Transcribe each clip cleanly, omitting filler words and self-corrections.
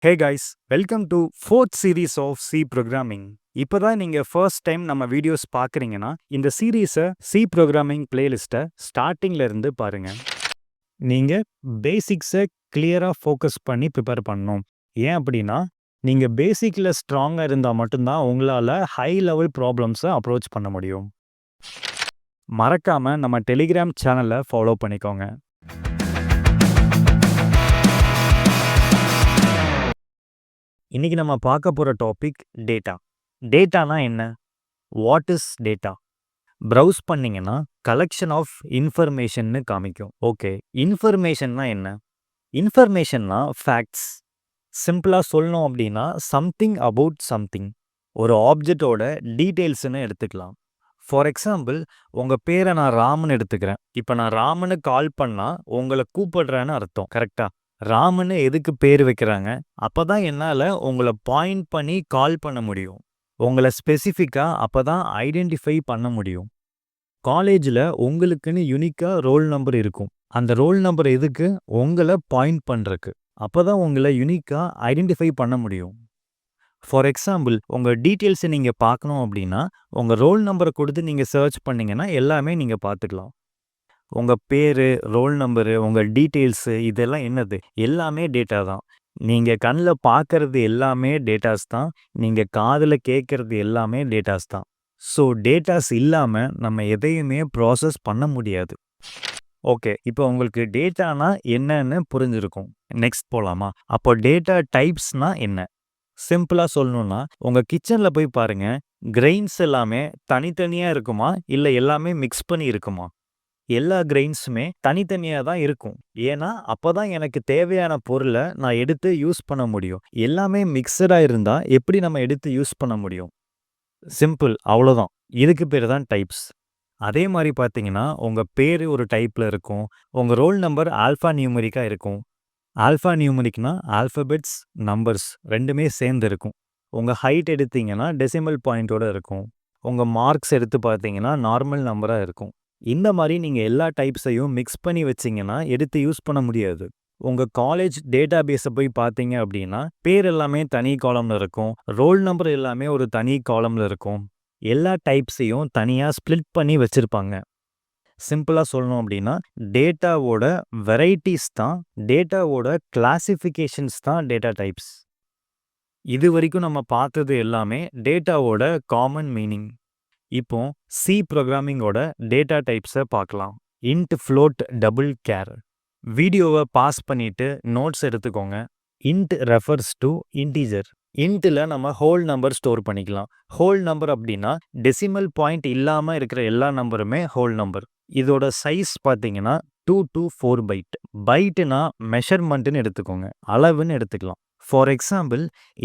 Hey guys, welcome to fourth series of C programming. இப்போ தான் நீங்கள் ஃபர்ஸ்ட் டைம் நம்ம வீடியோஸ் பார்க்குறீங்கன்னா இந்த சீரீஸை சி ப்ரோக்ராமிங் பிளேலிஸ்ட்டை ஸ்டார்டிங்கில் இருந்து பாருங்கள். நீங்கள் பேசிக்ஸை கிளியராக ஃபோக்கஸ் பண்ணி ப்ரிப்பேர் பண்ணணும். ஏன் அப்படின்னா நீங்கள் பேசிக்கில் ஸ்ட்ராங்காக இருந்தால் மட்டும்தான் உங்களால் ஹை லெவல் ப்ராப்ளம்ஸை அப்ரோச் பண்ண முடியும். மறக்காமல் நம்ம டெலிகிராம் சேனலை ஃபாலோ பண்ணிக்கோங்க. இன்னைக்கு நம்ம பார்க்க போகிற டாபிக் டேட்டா. டேட்டானா என்ன? What is data? ப்ரௌஸ் பண்ணிங்கன்னா கலெக்ஷன் ஆஃப் இன்ஃபர்மேஷன்னு காமிக்கும். ஓகே, இன்ஃபர்மேஷன்னா என்ன? இன்ஃபர்மேஷன்னா ஃபேக்ட்ஸ். சிம்பிளாக சொல்லணும் அப்படின்னா சம்திங் அபவுட் சம்திங். ஒரு ஆப்ஜெக்டோட டீட்டெயில்ஸ்னு எடுத்துக்கலாம். ஃபார் எக்ஸாம்பிள், உங்கள் பேரை நான் ராமன் எடுத்துக்கிறேன். இப்போ நான் ராமனு கால் பண்ணால் உங்களை கூப்பிடுறேன்னு அர்த்தம். கரெக்டாக? ராமன்னு எதுக்கு பேர் வைக்கிறாங்க? அப்போ தான் என்னால் உங்களை பாயிண்ட் பண்ணி கால் பண்ண முடியும். உங்களை ஸ்பெசிஃபிக்காக அப்போ தான் ஐடென்டிஃபை பண்ண முடியும். காலேஜில் உங்களுக்குன்னு யூனிக்காக ரோல் நம்பர் இருக்கும். அந்த ரோல் நம்பர் எதுக்கு? உங்களை பாயிண்ட் பண்ணுறக்கு. அப்போ தான் உங்களை யூனிக்காக ஐடென்டிஃபை பண்ண முடியும். ஃபார் எக்ஸாம்பிள், உங்கள் டீட்டெயில்ஸை நீங்கள் பார்க்கணும் அப்படின்னா உங்கள் ரோல் நம்பரை கொடுத்து நீங்கள் சர்ச் பண்ணிங்கன்னா எல்லாமே நீங்கள் பார்த்துக்கலாம். உங்கள் பேர், ரோல் நம்பரு, உங்கள் டீட்டெயில்ஸு இதெல்லாம் என்னது? எல்லாமே டேட்டா தான். நீங்கள் கண்ணில் பார்க்கறது எல்லாமே டேட்டாஸ் தான். நீங்கள் காதில் கேட்குறது எல்லாமே டேட்டாஸ் தான். ஸோ டேட்டாஸ் இல்லாமல் நம்ம எதையுமே ப்ராசஸ் பண்ண முடியாது. ஓகே, இப்போ உங்களுக்கு டேட்டானா என்னன்னு புரிஞ்சிருக்கும். நெக்ஸ்ட் போகலாமா? அப்போ டேட்டா டைப்ஸ்னால் என்ன? சிம்பிளாக சொல்லணுன்னா உங்கள் கிச்சனில் போய் பாருங்கள். கிரெயின்ஸ் எல்லாமே தனித்தனியாக இருக்குமா இல்லை எல்லாமே மிக்ஸ் பண்ணி இருக்குமா? எல்லா கிரெயின்ஸுமே தனித்தனியாக தான் இருக்கும். ஏன்னா அப்போ தான் எனக்கு தேவையான பொருளை நான் எடுத்து யூஸ் பண்ண முடியும். எல்லாமே மிக்சடாக இருந்தால் எப்படி நம்ம எடுத்து யூஸ் பண்ண முடியும்? சிம்பிள், அவ்வளோதான். இதுக்கு பேர் தான் டைப்ஸ். அதே மாதிரி பார்த்தீங்கன்னா உங்கள் பேர் ஒரு டைப்பில் இருக்கும். உங்கள் ரோல் நம்பர் ஆல்ஃபா நியூமரிக்காக இருக்கும். ஆல்ஃபா நியூமரிக்னா ஆல்ஃபபெட்ஸ், நம்பர்ஸ் ரெண்டுமே சேர்ந்து இருக்கும். உங்கள் ஹைட் எடுத்தீங்கன்னா டெசிமல் பாயிண்டோடு இருக்கும். உங்கள் மார்க்ஸ் எடுத்து பார்த்தீங்கன்னா நார்மல் நம்பராக இருக்கும். இந்த மாதிரி நீங்கள் எல்லா டைப்ஸையும் மிக்ஸ் பண்ணி வச்சிங்கன்னா எடுத்து யூஸ் பண்ண முடியாது. உங்கள் காலேஜ் டேட்டா பேஸை போய் பார்த்தீங்க அப்படின்னா பேர் எல்லாமே தனி காலமில் இருக்கும். ரோல் நம்பர் எல்லாமே ஒரு தனி காலமில் இருக்கும். எல்லா டைப்ஸையும் தனியாக ஸ்ப்ளிட் பண்ணி வச்சுருப்பாங்க. சிம்பிளாக சொல்லணும் அப்படின்னா டேட்டாவோட வெரைட்டிஸ் தான், டேட்டாவோட கிளாசிஃபிகேஷன்ஸ் தான் டேட்டா டைப்ஸ். இது வரைக்கும் நம்ம பார்த்தது எல்லாமே டேட்டாவோட காமன் மீனிங். இப்போ சி ப்ரோக்ராமிங்கோட டேட்டா டைப்ஸை பார்க்கலாம். Int, float, double, char. வீடியோவை பாஸ் பண்ணிவிட்டு நோட்ஸ் எடுத்துக்கோங்க. Int refers to integer. இன்ட்டில் நம்ம ஹோல் நம்பர் ஸ்டோர் பண்ணிக்கலாம். ஹோல் நம்பர் அப்படின்னா டெசிமல் பாயிண்ட் இல்லாமல் இருக்கிற எல்லா நம்பருமே ஹோல் நம்பர். இதோட சைஸ் பார்த்தீங்கன்னா 2 to 4 பைட். பைட்டுனா மெஷர்மெண்ட்டுன்னு எடுத்துக்கோங்க, அளவுன்னு எடுத்துக்கலாம். ஃபார் எக்ஸாம்பிள்,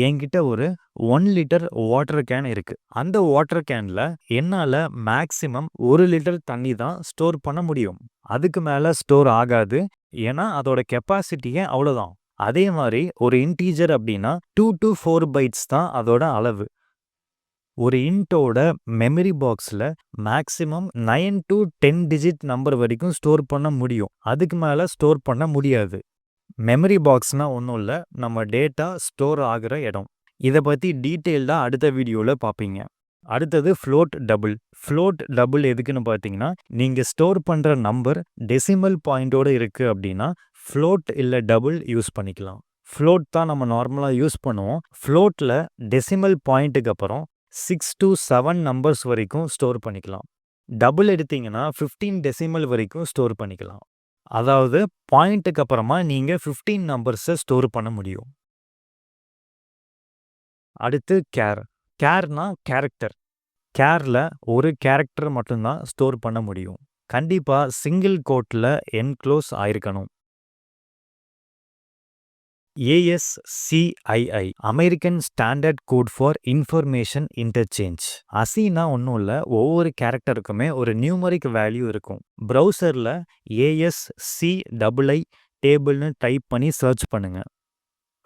என்கிட்ட ஒரு 1 லிட்டர் வாட்டர் கேன் இருக்குது. அந்த வாட்டர் கேனில் என்னால் மேக்ஸிமம் 1 லிட்டர் தண்ணி தான் ஸ்டோர் பண்ண முடியும். அதுக்கு மேலே ஸ்டோர் ஆகாது. ஏன்னா அதோட கெப்பாசிட்டியே அவ்வளோதான். அதே மாதிரி ஒரு இன்டீஜர் அப்படின்னா 2 to 4 பைட்ஸ் தான் அதோட அளவு. ஒரு இன்ட்டோட மெமரி பாக்ஸில் மேக்ஸிமம் 9 to 10 டிஜிட் நம்பர் வரைக்கும் ஸ்டோர் பண்ண முடியும். அதுக்கு மேலே ஸ்டோர் பண்ண முடியாது. மெமரி பாக்ஸ்னால் ஒன்றும் இல்லை, நம்ம டேட்டா ஸ்டோர் ஆகிற இடம். இதை பற்றி டீட்டெயில்டாக அடுத்த வீடியோவில் பார்ப்பீங்க. அடுத்தது ஃப்ளோட், டபுள். ஃப்ளோட், டபுள் எதுக்குன்னு பார்த்தீங்கன்னா நீங்கள் ஸ்டோர் பண்ணுற நம்பர் டெசிமல் பாயிண்டோடு இருக்குது அப்படின்னா ஃப்ளோட் இல்லை டபுள் யூஸ் பண்ணிக்கலாம். ஃப்ளோட் தான் நம்ம நார்மலாக யூஸ் பண்ணுவோம். ஃப்ளோட்டில் டெசிமல் பாயிண்ட்டுக்கு அப்புறம் 6 to 7 நம்பர்ஸ் வரைக்கும் ஸ்டோர் பண்ணிக்கலாம். டபுள் எடுத்தீங்கன்னா 15 டெசிமல் வரைக்கும் ஸ்டோர் பண்ணிக்கலாம். அதாவது பாயிண்ட்டுக்கு அப்புறமா நீங்கள் 15 நம்பர்ஸை ஸ்டோர் பண்ண முடியும். அடுத்து கேர். கேர்னா கேரக்டர். கேரில் ஒரு கேரக்டர் மட்டும்தான் ஸ்டோர் பண்ண முடியும். கண்டிப்பாக சிங்கிள் கோட்டில் என்க்ளோஸ் ஆயிருக்கணும். ASCII American standard code for information interchange. அசினா ஒன்றும் இல்லை, ஒவ்வொரு கேரக்டருக்குமே ஒரு நியூமரிக் வேல்யூ இருக்கும். ப்ரௌசரில் ASCII டேபிள்னு டைப் பண்ணி சர்ச் பண்ணுங்கள்.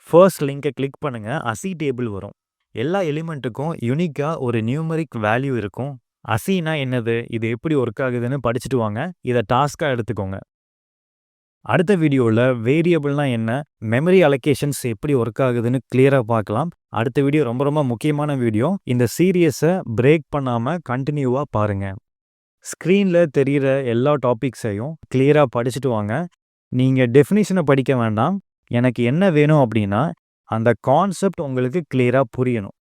ஃபர்ஸ்ட் லிங்கை கிளிக் பண்ணுங்கள், அசி டேபிள் வரும். எல்லா எலிமெண்ட்டுக்கும் யூனிக்காக ஒரு நியூமரிக் வேல்யூ இருக்கும். அசினா என்னது, இது எப்படி ஒர்க் ஆகுதுன்னு படிச்சுட்டு வாங்க. இதை டாஸ்காக எடுத்துக்கோங்க. அடுத்த வீடியோவில் வேரியபிள்னா என்ன, மெமரி அலோகேஷன்ஸ் எப்படி ஒர்க் ஆகுதுன்னு கிளியராக பார்க்கலாம். அடுத்த வீடியோ ரொம்ப ரொம்ப முக்கியமான வீடியோ. இந்த சீரியஸை பிரேக் பண்ணாமல் கண்டினியூவாக பாருங்கள். ஸ்க்ரீனில் தெரிகிற எல்லா டாபிக்ஸையும் கிளியராக படிச்சுட்டு வாங்க. நீங்கள் டெஃபினிஷனை படிக்க வேண்டாம். எனக்கு என்ன வேணும் அப்படின்னா அந்த கான்செப்ட் உங்களுக்கு கிளியராக புரியணும்.